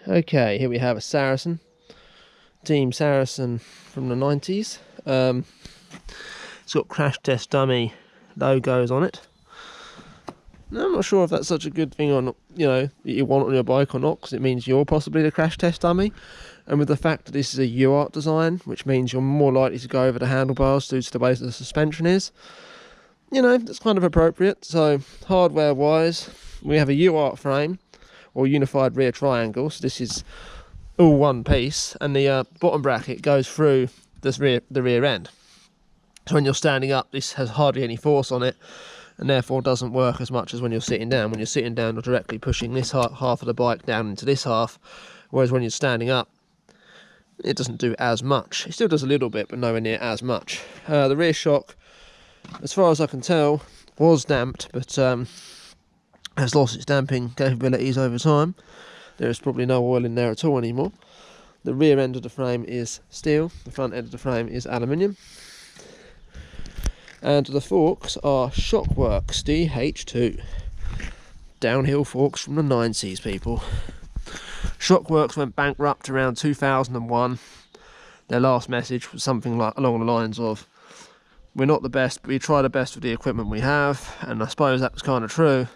Okay, here we have a Saracen. Team Saracen from the 90s. It's got crash test dummy logos on it. Now, I'm not sure if that's such a good thing or not, that you want on your bike or not, because it means you're possibly the crash test dummy. And with the fact that this is a UART design, which means you're more likely to go over the handlebars due to the way that the suspension is, that's kind of appropriate. So hardware wise, we have a UART frame, or unified rear triangle. So this is all one piece, and the bottom bracket goes through the rear end. So when you're standing up, this has hardly any force on it, and therefore doesn't work as much as when you're sitting down. When you're sitting down, you're directly pushing this half of the bike down into this half, whereas when you're standing up, it doesn't do as much. It still does a little bit, but nowhere near as much. The rear shock, as far as I can tell, was damped, but has lost its damping capabilities over time. There is probably no oil in there at all anymore. The rear end of the frame is steel, the front end of the frame is aluminium. And the forks are Shockworks dh2. Downhill forks from the 90s, people. Shockworks went bankrupt around 2001. Their last message was something along the lines of, "We're not the best, but we try the best with the equipment we have." And I suppose that was kind of true.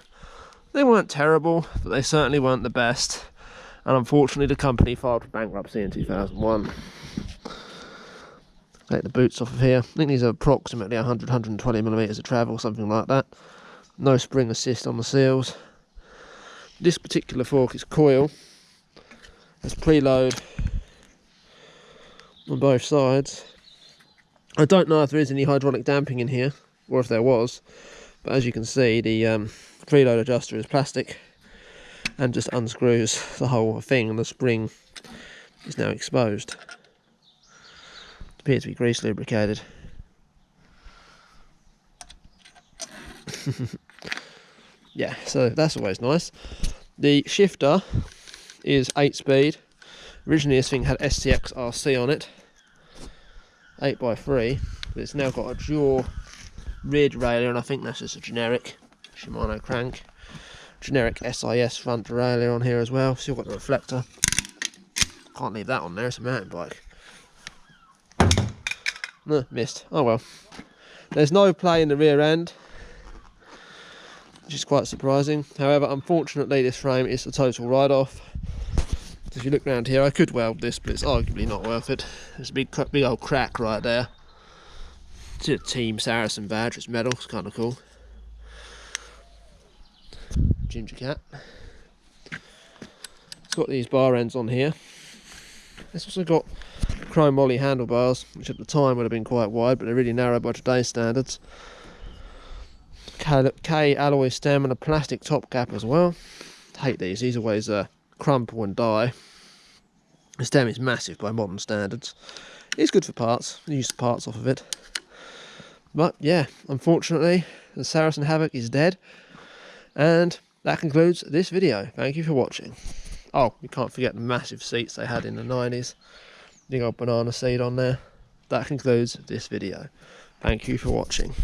They weren't terrible, but they certainly weren't the best. And unfortunately, the company filed for bankruptcy in 2001. Take the boots off of here. I think these are approximately 100-120 millimeters of travel, something like that. No spring assist on the seals. This particular fork is coil. There's preload on both sides. I don't know if there is any hydraulic damping in here, or if there was, but as you can see, the preload adjuster is plastic and just unscrews the whole thing, and the spring is now exposed. It appears to be grease lubricated. Yeah, so that's always nice. The shifter is 8-speed. Originally this thing had STX RC on it, 8x3, but it's now got a dual rear derailleur, and I think that's just a generic Shimano crank. Generic SIS front derailleur on here as well. Still got the reflector. Can't leave that on there, it's a mountain bike. No, missed. Oh well. There's no play in the rear end, which is quite surprising. However, unfortunately, this frame is a total write-off. If you look around here, I could weld this, but it's arguably not worth it. There's a big old crack right there. It's a Team Saracen badge. It's metal. It's kind of cool. Ginger cat. It's got these bar ends on here. It's also got chrome moly handlebars, which at the time would have been quite wide, but they're really narrow by today's standards. K alloy stem and a plastic top cap as well. Hate these. These always crumple and die. The stem is massive by modern standards. It's good for parts. I use parts off of it. But yeah, unfortunately, the Saracen Havoc is dead. And that concludes this video. Thank you for watching. Oh, we can't forget the massive seats they had in the 90s. Big old banana seat on there. That concludes this video. Thank you for watching.